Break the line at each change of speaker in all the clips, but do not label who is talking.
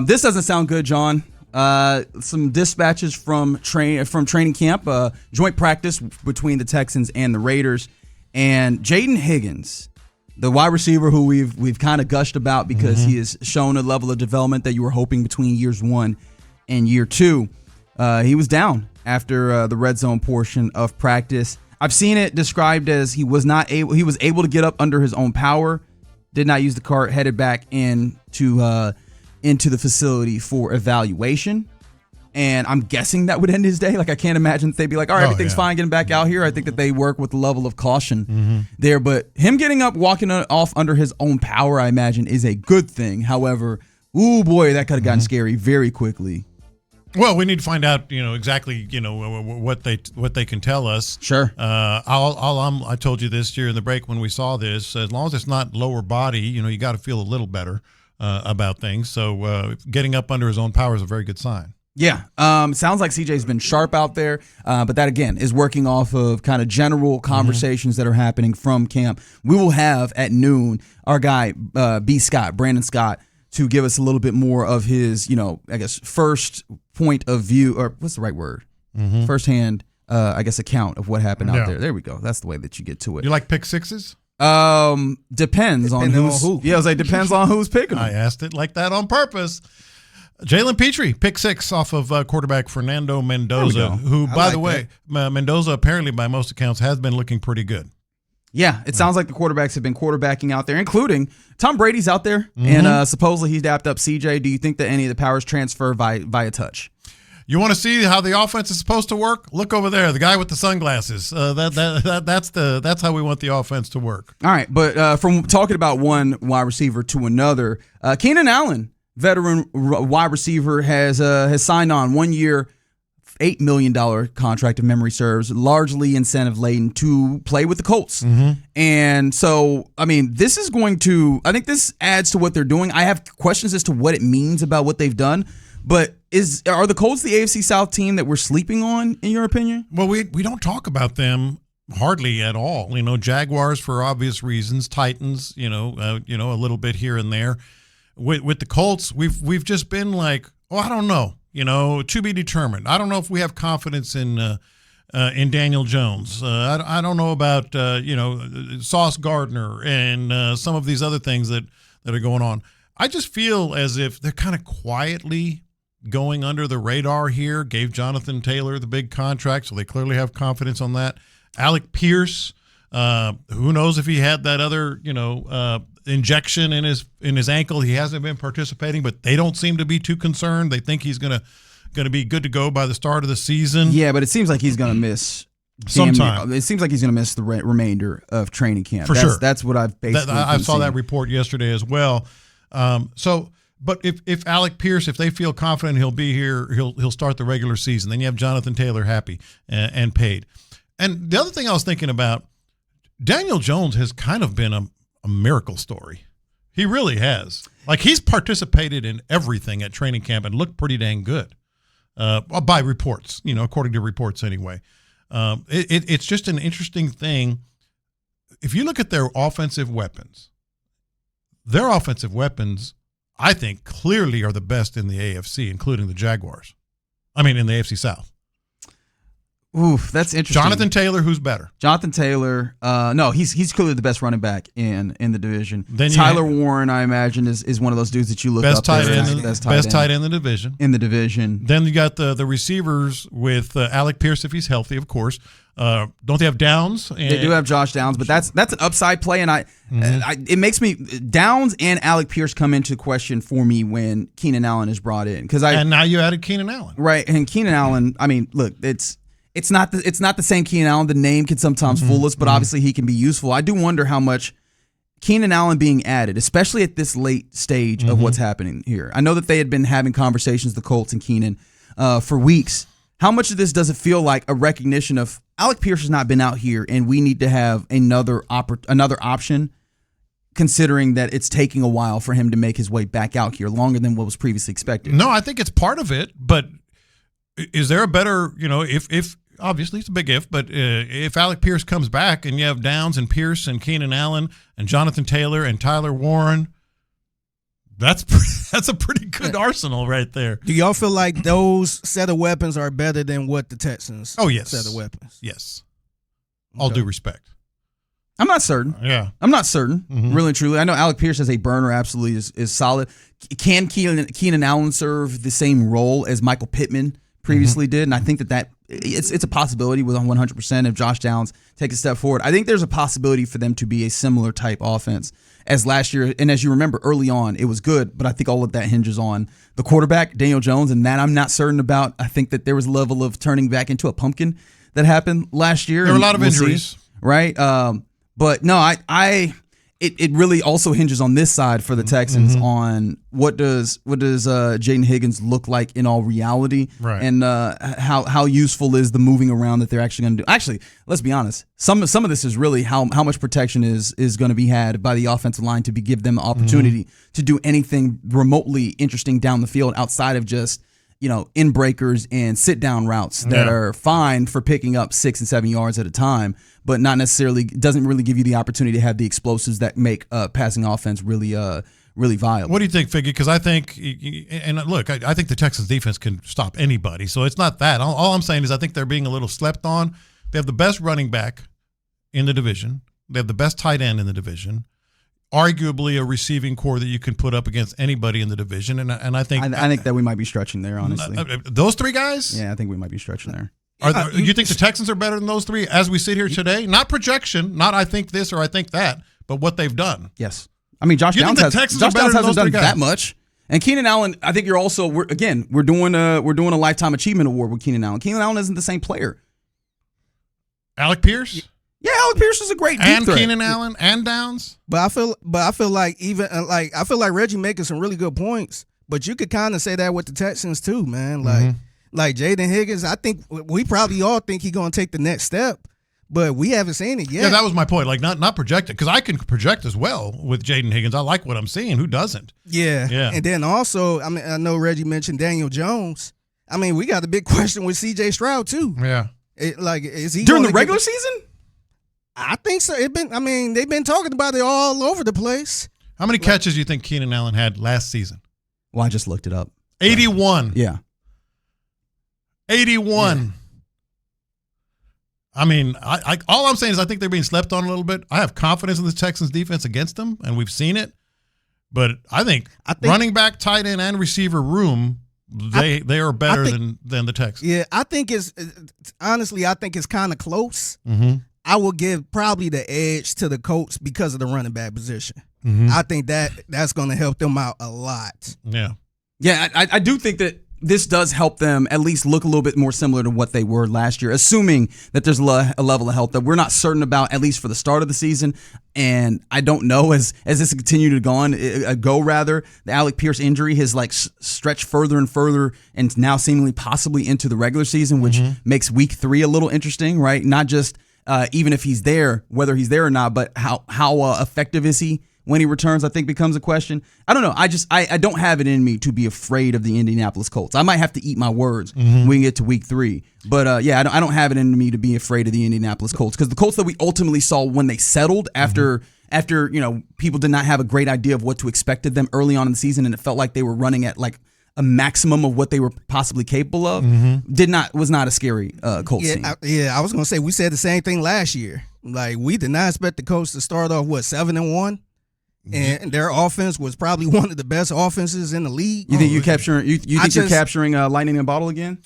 This doesn't sound good, John. Some dispatches from training camp, joint practice between the Texans and the Raiders, and Jaden Higgins, the wide receiver who we've kind of gushed about because he has shown a level of development that you were hoping between years 1 and year 2. He was down after the red zone portion of practice. I've seen it described as he was able to get up under his own power, did not use the cart, headed back into the facility for evaluation. And I'm guessing that would end his day. Like, I can't imagine they'd be like, all right, everything's fine, getting back out here. I think that they work with a level of caution there. But him getting up, walking off under his own power, I imagine, is a good thing. However, ooh, boy, that could have gotten scary very quickly.
Well, we need to find out, exactly, what they can tell us.
Sure.
I told you this year in the break when we saw this, as long as it's not lower body, you got to feel a little better about things. So getting up under his own power is a very good sign.
Yeah. Sounds like CJ's been sharp out there, but that, again, is working off of kind of general conversations that are happening from camp. We will have at noon our guy, Brandon Scott, to give us a little bit more of his, I guess, first point of view, or what's the right word? Firsthand, I guess, account of what happened out there. There we go. That's the way that you get to it.
You like pick sixes?
Depends on who. Yeah, I was like, depends on who's picking them.
I asked it like that on purpose. Jalen Petrie, pick 6 off of quarterback Fernando Mendoza, who, by the way, Mendoza apparently by most accounts has been looking pretty good.
Yeah, it sounds like the quarterbacks have been quarterbacking out there, including Tom Brady's out there, and supposedly he's dapped up CJ. Do you think that any of the powers transfer via touch?
You want to see how the offense is supposed to work? Look over there, the guy with the sunglasses. That's how we want the offense to work.
All right, but from talking about one wide receiver to another, Keenan Allen, veteran wide receiver, has signed on 1 year, $8 million contract, if memory serves, largely incentive laden to play with the Colts. And so, I mean, I think this adds to what they're doing. I have questions as to what it means about what they've done, but are the Colts the AFC South team that we're sleeping on, in your opinion?
Well, we don't talk about them hardly at all. Jaguars for obvious reasons, Titans, a little bit here and there. With the Colts, we've just been like, I don't know. To be determined. I don't know if we have confidence in Daniel Jones. I don't know about Sauce Gardner and some of these other things that are going on. I just feel as if they're kind of quietly going under the radar here. Gave Jonathan Taylor the big contract, so they clearly have confidence on that. Alec Pierce, who knows if he had that other injection in his ankle. He hasn't been participating, but they don't seem to be too concerned. They think he's gonna be good to go by the start of the season.
Yeah, but it seems like he's gonna miss sometime. It seems like he's gonna miss the remainder of training camp.
Sure.
That's what I've basically.
I saw that report yesterday as well. But if Alec Pierce, if they feel confident he'll be here, he'll start the regular season. Then you have Jonathan Taylor happy and paid. And the other thing I was thinking about, Daniel Jones has kind of been a miracle story. He really has. Like, he's participated in everything at training camp and looked pretty dang good by reports, according to reports anyway. It's just an interesting thing. If you look at their offensive weapons, I think, clearly are the best in the AFC, including the Jaguars. I mean, in the AFC South.
Oof, that's interesting.
Jonathan Taylor, who's better?
Jonathan Taylor, no, he's clearly the best running back in the division. Then Tyler Warren, I imagine, is one of those dudes that you look up.
Best tight end in the division.
In the division.
Then you got the receivers with Alec Pierce, if he's healthy, of course. Don't they have Downs?
They do have Josh Downs, but that's an upside play, and it makes me Downs and Alec Pierce come into question for me when Keenan Allen is brought in
and now you added Keenan Allen,
right? And Keenan Allen, I mean, look, it's not the same Keenan Allen. The name can sometimes fool us, but obviously he can be useful. I do wonder how much Keenan Allen being added, especially at this late stage of what's happening here. I know that they had been having conversations, the Colts and Keenan, for weeks. How much of this does it feel like a recognition of Alec Pierce has not been out here, and we need to have another option, considering that it's taking a while for him to make his way back out here, longer than what was previously expected?
No, I think it's part of it, but is there a better, if obviously it's a big if, but if Alec Pierce comes back and you have Downs and Pierce and Keenan Allen and Jonathan Taylor and Tyler Warren, That's a pretty good arsenal right there.
Do y'all feel like those set of weapons are better than what the Texans?
Oh yes,
set of weapons.
Yes, all due respect.
I'm not certain.
Yeah,
I'm not certain. Really, truly, I know Alec Pierce as a burner absolutely is solid. Can Keenan Allen serve the same role as Michael Pittman previously did? And I think that it's a possibility with 100% if Josh Downs takes a step forward. I think there's a possibility for them to be a similar type offense as last year. And as you remember, early on, it was good, but I think all of that hinges on the quarterback, Daniel Jones, and that I'm not certain about. I think that there was a level of turning back into a pumpkin that happened last year.
There were a lot of injuries.
Right? But no, it really also hinges on this side for the Texans on what does Jaden Higgins look like in all reality,
right?
And how useful is the moving around that they're actually going to do. Actually, let's be honest. Some of this is really how much protection is going to be had by the offensive line to give them the opportunity to do anything remotely interesting down the field outside of just in breakers and sit down routes that are fine for picking up 6 and 7 yards at a time, but not necessarily doesn't really give you the opportunity to have the explosives that make passing offense really viable.
What do you think, Figgy? Because I think, and look, I think the Texans defense can stop anybody, so it's not that. All I'm saying is I think they're being a little slept on. They have the best running back in the division. They have the best tight end in the division. Arguably a receiving core that you can put up against anybody in the division, and I think
that we might be stretching there, honestly.
Those three guys?
Yeah, I think we might be stretching there.
You think the Texans are better than those three as we sit here today? Not projection, not I think this or I think that, but what they've done.
Yes. I mean, Josh Downs hasn't done that much. And Keenan Allen, I think we're doing a lifetime achievement award with Keenan Allen. Keenan Allen isn't the same player.
Alec Pierce?
Yeah, Alec Pierce is a great deep
and
threat.
Keenan Allen and Downs.
But I feel like I feel like Reggie making some really good points. But you could kind of say that with the Texans too, man. Like Jaden Higgins, I think we probably all think he's gonna take the next step, but we haven't seen it yet.
Yeah, that was my point. Like not projected, because I can project as well with Jaden Higgins. I like what I'm seeing. Who doesn't?
Yeah. And then also, I mean, I know Reggie mentioned Daniel Jones. I mean, we got a big question with C.J. Stroud too.
Yeah.
Is he during the regular season?
I think so. They've been talking about it all over the place.
How many catches do you think Keenan Allen had last season?
Well, I just looked it up.
81.
Yeah.
81. Yeah. I mean, all I'm saying is I think they're being slept on a little bit. I have confidence in the Texans defense against them, and we've seen it. But I think running back, tight end, and receiver room, they are better than the Texans.
Yeah, I think it's kind of close.
Mm-hmm.
I will give probably the edge to the Colts because of the running back position.
Mm-hmm.
I think that's going to help them out a lot.
Yeah.
Yeah, I do think that this does help them at least look a little bit more similar to what they were last year, assuming that there's a level of health that we're not certain about, at least for the start of the season. And I don't know, as this continued to the Alec Pierce injury has stretched further and further and now seemingly possibly into the regular season, which makes week 3 a little interesting, right? Not just even if he's there, whether he's there or not, but how effective is he when he returns, I think becomes a question. I don't know. I don't have it in me to be afraid of the Indianapolis Colts. I might have to eat my words when we get to week 3. But I don't have it in me to be afraid of the Indianapolis Colts, because the Colts that we ultimately saw when they settled after people did not have a great idea of what to expect of them early on in the season, and it felt like they were running at a maximum of what they were possibly capable of, was not a scary Colts team.
I was going to say, we said the same thing last year. Like, we did not expect the Colts to start off, 7-1? And their offense was probably one of the best offenses in the league. You think
you're capturing lightning in a bottle again?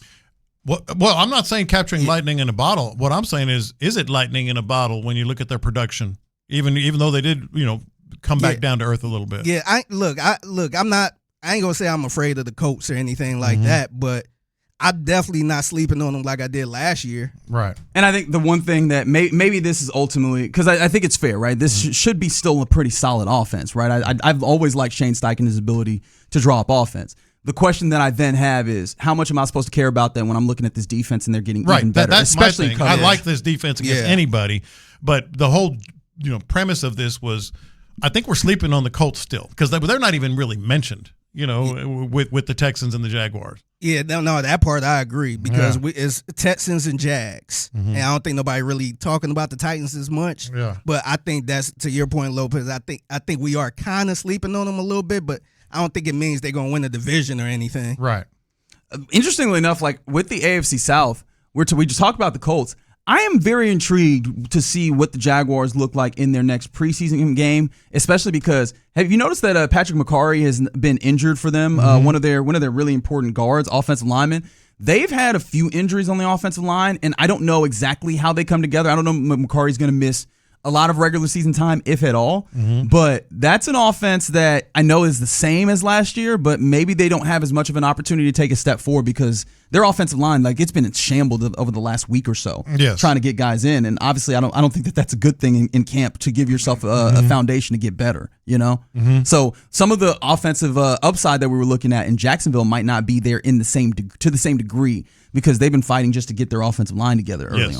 Well, I'm not saying capturing lightning in a bottle. What I'm saying is it lightning in a bottle when you look at their production, even though they did, come back down to earth a little bit.
Yeah, I ain't gonna say I'm afraid of the Colts or anything like that, but I'm definitely not sleeping on them like I did last year.
Right.
And I think the one thing that maybe this is ultimately, because I think it's fair, right? This should be still a pretty solid offense, right? I've always liked Shane Steichen's ability to draw up offense. The question that I then have is, how much am I supposed to care about them when I'm looking at this defense and they're getting even better?
That's
especially
my thing. I like this defense against anybody, but the whole premise of this was, I think we're sleeping on the Colts still, because they're not even really mentioned. With the Texans and the Jaguars.
Yeah, no, that part I agree, because it's Texans and Jags, and I don't think nobody really talking about the Titans as much.
Yeah.
But I think that's, to your point, Lopez. I think we are kind of sleeping on them a little bit, but I don't think it means they're gonna win a division or anything.
Right.
Interestingly enough, like with the AFC South, we just talked about the Colts. I am very intrigued to see what the Jaguars look like in their next preseason game, especially because have you noticed that Patrick McCarry has been injured for them? One of their really important guards, offensive linemen. They've had a few injuries on the offensive line, and I don't know exactly how they come together. I don't know if McCarry's going to miss a lot of regular season time, if at all. But that's an offense that I know is the same as last year, but maybe they don't have as much of an opportunity to take a step forward because their offensive line, like, it's been shambled over the last week or so, trying to get guys in. And obviously, I don't think that that's a good thing in camp to give yourself a foundation to get better. You know, so some of the offensive upside that we were looking at in Jacksonville might not be there to the same degree because they've been fighting just to get their offensive line together early on.